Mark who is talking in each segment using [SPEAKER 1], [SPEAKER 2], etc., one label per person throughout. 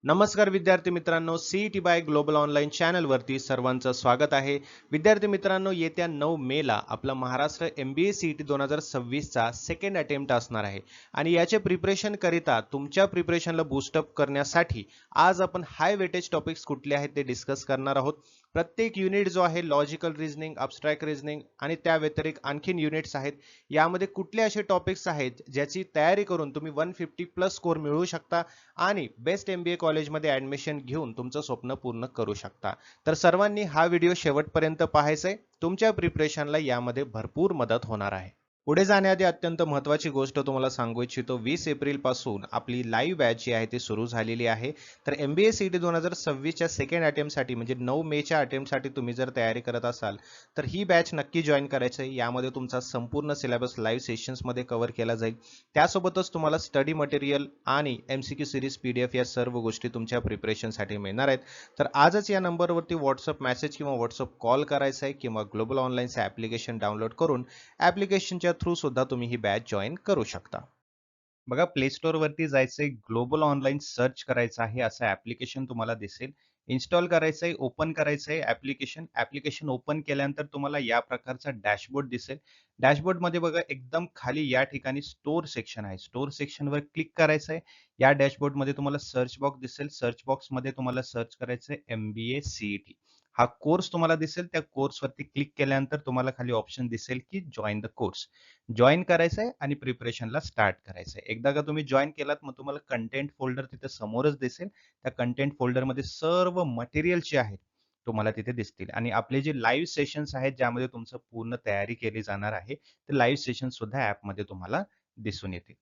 [SPEAKER 1] नमस्कार विद्यार्थी मित्रांनो, सीईटी बाय ग्लोबल ऑनलाईन चॅनलवरती सर्वांचं स्वागत आहे. विद्यार्थी मित्रांनो, येत्या 9 मेला आपला महाराष्ट्र MBA सीईटी 2026चा सेकंड अटेम्प्ट असणार आहे आणि याचे प्रिपरेशन करिता तुमच्या प्रिपरेशनला बूस्टअप करण्यासाठी आज आपण हाय वेटेज टॉपिक्स कुठले आहेत ते डिस्कस करणार आहोत. प्रत्येक युनिट जो आहे लॉजिकल रिझनिंग, अब्स्ट्रॅक्ट रिझनिंग आणि त्या व्यतिरिक्त आणखीन युनिट्स आहेत. यामध्ये कुठले असे टॉपिक्स आहेत ज्याची तयारी करून तुम्ही 150 प्लस स्कोर मिळवू शकता आणि बेस्ट MBA कॉलेजमध्ये ऍडमिशन घेऊन तुमचं स्वप्न पूर्ण करू शकता. तर सर्वांनी हा व्हिडिओ शेवटपर्यंत पाहायचा आहे. तुमच्या प्रिपरेशनला यामध्ये भरपूर मदत होणार आहे. पुढे जाण्याआधी अत्यंत महत्त्वाची गोष्ट तुम्हाला सांगू इच्छितो. 20 एप्रिल पासून आपली लाईव्ह बॅच जी आहे ती सुरू झालेली आहे. तर MBA सीईटी 2026च्या सेकंड अटेम्प्टसाठी म्हणजे 9 मेच्या अटेम्प्टसाठी तुम्ही जर तयारी करत असाल तर ही बॅच नक्की जॉईन करायचं आहे. यामध्ये तुमचा संपूर्ण सिलेबस लाईव्ह सेशन्समध्ये कव्हर केला जाईल. त्यासोबतच तुम्हाला स्टडी मटेरियल आणि MCQ सिरीज PDF या सर्व गोष्टी तुमच्या प्रिपरेशनसाठी मिळणार आहेत. तर आजच या नंबरवरती व्हॉट्सअप मेसेज किंवा व्हॉट्सअप कॉल करायचा आहे किंवा ग्लोबल ऑनलाईनचे ॲप्लिकेशन डाउनलोड करून ॲप्लिकेशनच्या थ्रू सुद्धा तुम्ही ही बॅच जॉईन करू शकता. बघा, प्ले स्टोअर वरती जायचंय, ग्लोबल ऑनलाईन सर्च करायचं आहे, असं ऍप्लिकेशन तुम्हाला दिसेल. इन्स्टॉल करायचंय, ओपन करायचंय ऍप्लिकेशन ओपन केल्यानंतर तुम्हाला या प्रकारचा डॅशबोर्ड दिसेल. डॅशबोर्ड मध्ये बघा एकदम खाली या ठिकाणी स्टोअर सेक्शन आहे. स्टोअर सेक्शनवर क्लिक करायचंय. या डॅशबोर्ड मध्ये तुम्हाला सर्च बॉक्स दिसेल. सर्च बॉक्स मध्ये तुम्हाला सर्च करायचंय MBA CET. हा कोर्स तुम्हाला दिसेल. त्या कोर्सवरती क्लिक केल्यानंतर तुम्हाला खाली ऑप्शन दिसेल की जॉईन द कोर्स. जॉईन करायचंय आणि प्रिपरेशनला स्टार्ट करायचंय. एकदा का तुम्ही जॉईन केलात मग तुम्हाला कंटेंट फोल्डर तिथे समोरच दिसेल. त्या कंटेंट फोल्डरमध्ये सर्व मटेरियल जे आहेत तुम्हाला तिथे दिसतील आणि आपले जे लाईव्ह सेशन्स आहेत ज्यामध्ये तुमचं पूर्ण तयारी केली जाणार आहे ते लाईव्ह सेशन सुद्धा ऍपमध्ये तुम्हाला दिसून येतील.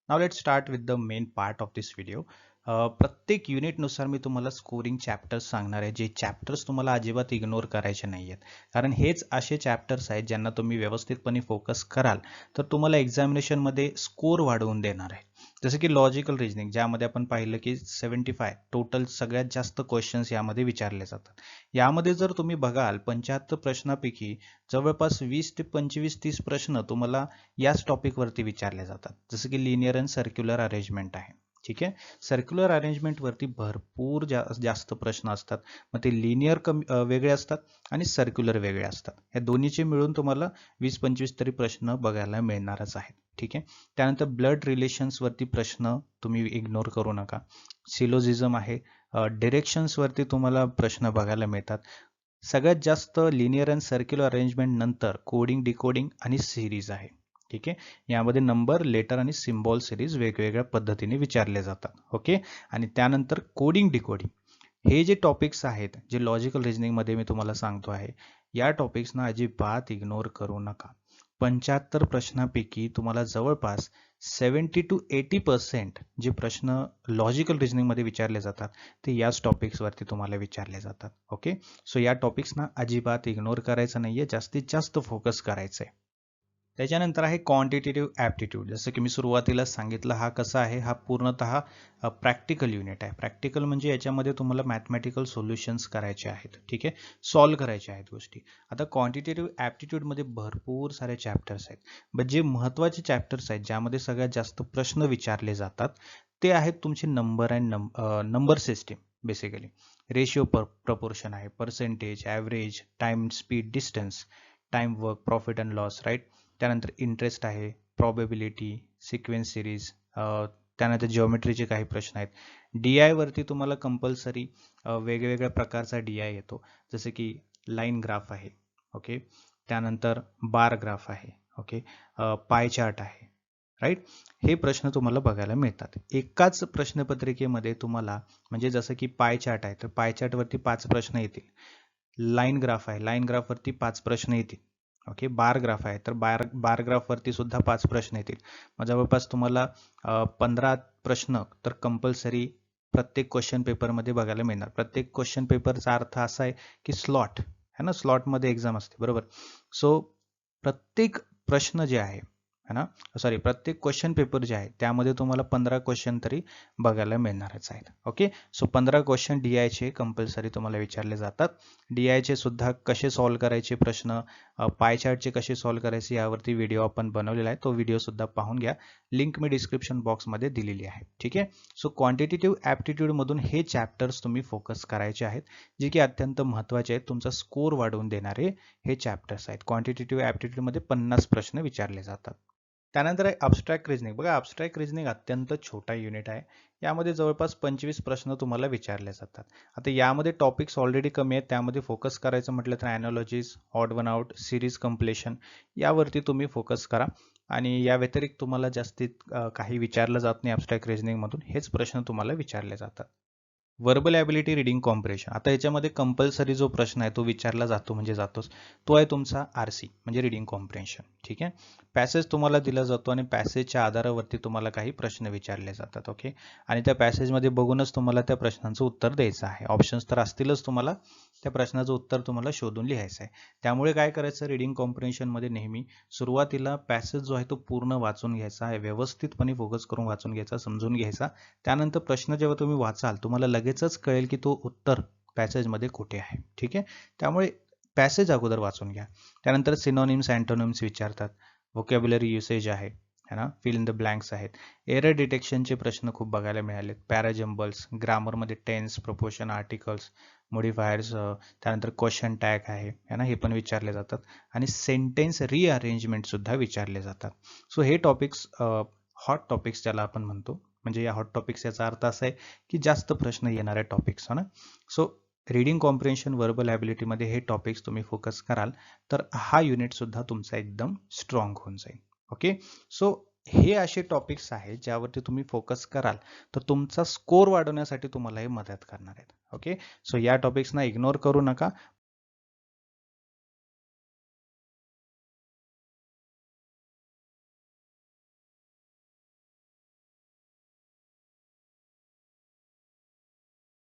[SPEAKER 1] Now let start with the main part of this video. प्रत्येक युनिटनुसार मी तुम्हाला स्कोरिंग चॅप्टर्स सांगणार आहे, जे चॅप्टर्स तुम्हाला अजिबात इग्नोर करायचे नाही आहेत. कारण हेच असे चॅप्टर्स आहेत ज्यांना तुम्ही व्यवस्थितपणे फोकस कराल तर तुम्हाला एक्झामिनेशनमध्ये स्कोर वाढवून देणार आहे. जसं की लॉजिकल रिजनिंग, ज्यामध्ये आपण पाहिलं की 75 टोटल सगळ्यात जास्त क्वेश्चन्स यामध्ये विचारले जातात. यामध्ये जर तुम्ही बघाल 75 प्रश्नापैकी जवळपास 20 ते 25-30 प्रश्न तुम्हाला याच टॉपिकवरती विचारले जातात. जसं की लिनियर अँड सर्क्युलर अरेंजमेंट आहे. ठीक आहे. सर्क्युलर अरेंजमेंट वरती भरपूर जास्त प्रश्न असतात. मग ते लिनियर वेगळे असतात आणि सर्क्युलर वेगळे असतात. या दोन्हीचे मिळून तुम्हाला 20-25 तरी प्रश्न बघायला मिळणारच आहेत. ठीक आहे. त्यानंतर ब्लड रिलेशन्स वरती प्रश्न तुम्ही इग्नोर करू नका. सिलोजिझम आहे. डिरेक्शन्स वरती तुम्हाला प्रश्न बघायला मिळतात. सगळ्यात जास्त लिनियर अँड सर्क्युलर अरेंजमेंट नंतर कोडिंग, डिकोडिंग आणि सिरीज आहे. ठीक आहे. यामध्ये नंबर, लेटर आणि सिम्बॉल सिरीज वेगवेगळ्या पद्धतीने विचारले जातात. ओके. आणि त्यानंतर कोडिंग, डिकोडिंग हे जे टॉपिक्स आहेत, जे लॉजिकल रिजनिंग मध्ये मी तुम्हाला सांगतो आहे, या टॉपिक्सना अजिबात इग्नोर करू नका. 75 प्रश्नांपैकी तुम्हाला जवळपास 70 to 80% जे प्रश्न लॉजिकल रिजनिंग मध्ये विचारले जातात ते याच टॉपिक्स वरती तुम्हाला विचारले जातात. ओके. सो या टॉपिक्सना अजिबात इग्नोर करायचं नाहीये, जास्तीत जास्त फोकस करायचंय. त्याच्यानंतर आहे क्वांटिटेटिव्ह ॲप्टिट्यूड. जसं की मी सुरुवातीला सांगितलं, हा कसा आहे, हा पूर्णतः प्रॅक्टिकल युनिट आहे. प्रॅक्टिकल म्हणजे याच्यामध्ये तुम्हाला मॅथमॅटिकल सोल्युशन्स करायचे आहेत. ठीक आहे. सॉल्व्ह करायचे आहेत गोष्टी. आता क्वांटिटेटिव्ह ॲप्टिट्यूडमध्ये भरपूर सारे चॅप्टर्स आहेत. बट जे महत्त्वाचे चॅप्टर्स आहेत ज्यामध्ये सगळ्यात जास्त प्रश्न विचारले जातात ते आहेत तुमचे number and number system. Basically ratio proportion आहे, percentage, average, time, speed, distance, time, work, profit and loss, right. त्यानंतर इंटरेस्ट आहे, प्रॉबेबिलिटी, सिक्वेन्स सिरीज, त्यानंतर जिओमेट्रीचे काही प्रश्न आहेत. DI वरती तुम्हाला कंपल्सरी वेगवेगळ्या प्रकारचा DI येतो. जसे की लाईन ग्राफ आहे. ओके. त्यानंतर बार ग्राफ आहे. ओके. पाय चार्ट आहे. राईट. हे प्रश्न तुम्हाला बघायला मिळतात. एकाच प्रश्नपत्रिकेमध्ये तुम्हाला म्हणजे जसं की पाय चार्ट आहे तर पाय चार्ट वरती 5 प्रश्न येतील. लाईन ग्राफ आहे, लाईन ग्राफ वरती 5 प्रश्न येतील. ओके. बार ग्राफ आहे तर बार ग्राफ वरती सुद्धा 5 प्रश्न येतील. मग जवळपास तुम्हाला 15 प्रश्न तर कंपल्सरी प्रत्येक क्वेश्चन पेपरमध्ये बघायला मिळणार. प्रत्येक क्वेश्चन पेपरचा अर्थ असा आहे की स्लॉट है ना, स्लॉटमध्ये एक्झाम असते, बरोबर. सो प्रत्येक प्रश्न जे आहे
[SPEAKER 2] है ना, सॉरी प्रत्येक क्वेश्चन पेपर जे आहे त्यामध्ये तुम्हाला 15 क्वेश्चन तरी बघायला मिळणारच आहेत. ओके, सो 15 क्वेश्चन DIचे कंपल्सरी तुम्हाला विचारले जातात. DIचे सुद्धा कसे सॉल्व्ह करायचे प्रश्न, पाय चार्टचे कसे सॉल्व्ह करायचे यावरती व्हिडिओ आपण बनवलेला आहे, तो व्हिडिओ सुद्धा पाहून घ्या. लिंक मी डिस्क्रिप्शन बॉक्समध्ये दिलेली आहे. ठीक आहे, सो क्वांटिटेटिव्ह ॲप्टिट्यूड मधून हे चॅप्टर्स तुम्ही फोकस करायचे आहेत, जे की अत्यंत महत्त्वाचे आहेत. तुमचा स्कोर वाढवून देणारे हे चॅप्टर्स आहेत. क्वांटिटेटिव्ह ॲप्टिट्यूडमध्ये 50 प्रश्न विचारले जातात. त्यानंतर आहे अबस्ट्रॅक्ट रिझनिंग. बघा, अबस्ट्रॅक्ट रिझनिंग अत्यंत छोटा युनिट आहे. यामध्ये जवळपास 25 प्रश्न तुम्हाला विचारले जातात. आता यामध्ये टॉपिक्स ऑलरेडी कमी आहेत, त्यामध्ये फोकस करायचं म्हटलं तर ॲनालॉजीज, odd one out, series completion यावरती तुम्ही फोकस करा. आणि या व्यतिरिक्त तुम्हाला जास्तीत काही विचारलं जात नाही अबस्ट्रॅक्ट रिझनिंगमधून. हेच प्रश्न तुम्हाला विचारले जातात. Verbal ability reading compression. आता याच्यामध्ये कंपल्सरी जो प्रश्न आहे तो विचारला जातो म्हणजे जातोच, तो आहे तुमचा RC म्हणजे रिडिंग कॉम्प्रेन्शन. ठीक आहे, पॅसेज तुम्हाला दिला जातो आणि पॅसेजच्या आधारावरती तुम्हाला काही प्रश्न विचारले जातात. ओके, आणि त्या पॅसेजमध्ये बघूनच तुम्हाला त्या प्रश्नांचं उत्तर द्यायचं आहे. ऑप्शन्स तर असतीलच, तुम्हाला त्या प्रश्नाचं उत्तर तुम्हाला शोधून लिहायचं आहे. त्यामुळे काय करायचं, रिडिंग कॉम्प्रेन्शनमध्ये नेहमी सुरुवातीला पॅसेज जो आहे तो पूर्ण वाचून घ्यायचा आहे, व्यवस्थितपणे फोकस करून वाचून घ्यायचा, समजून घ्यायचा. त्यानंतर प्रश्न जेव्हा तुम्ही वाचाल तुम्हाला लगेचच कळेल की तो उत्तर पॅसेजमध्ये कुठे आहे. ठीक आहे, त्यामुळे पॅसेज अगोदर वाचून घ्या. त्यानंतर सिनोनिम्स, अँटोनिम्स विचारतात, व्होकॅब्युलरी युसेज आहे ना, फिल इन द ब्लँक्स आहेत. एरर डिटेक्शनचे प्रश्न खूप बघायला मिळालेत. पॅराजम्बल्स, ग्रामरमध्ये टेन्स, प्रपोशन, आर्टिकल्स, मॉडिफायर्स, त्यानंतर क्वेश्चन टॅग आहे ना, हे पण विचारले जातात. आणि सेंटेन्स रिअरेंजमेंट सुद्धा विचारले जातात. सो हे टॉपिक्स हॉट टॉपिक्स ज्याला आपण म्हणतो, म्हणजे या हॉट टॉपिक्स याचा अर्थ असा आहे की जास्त प्रश्न येणारे टॉपिक्स ना. सो रीडिंग कॉम्प्रेन्शन, वर्बल ॲबिलिटीमध्ये हे टॉपिक्स तुम्ही फोकस कराल तर हा युनिट सुद्धा तुमचा एकदम स्ट्रॉंग होऊन जाईल. ओके, सो हे असे टॉपिक्स आहेत ज्यावरती तुम्ही फोकस कराल तर तुमचा स्कोर वाढवण्यासाठी तुम्हाला हे मदत करणार आहेत. ओके, सो या टॉपिक्सना इग्नोर करू नका.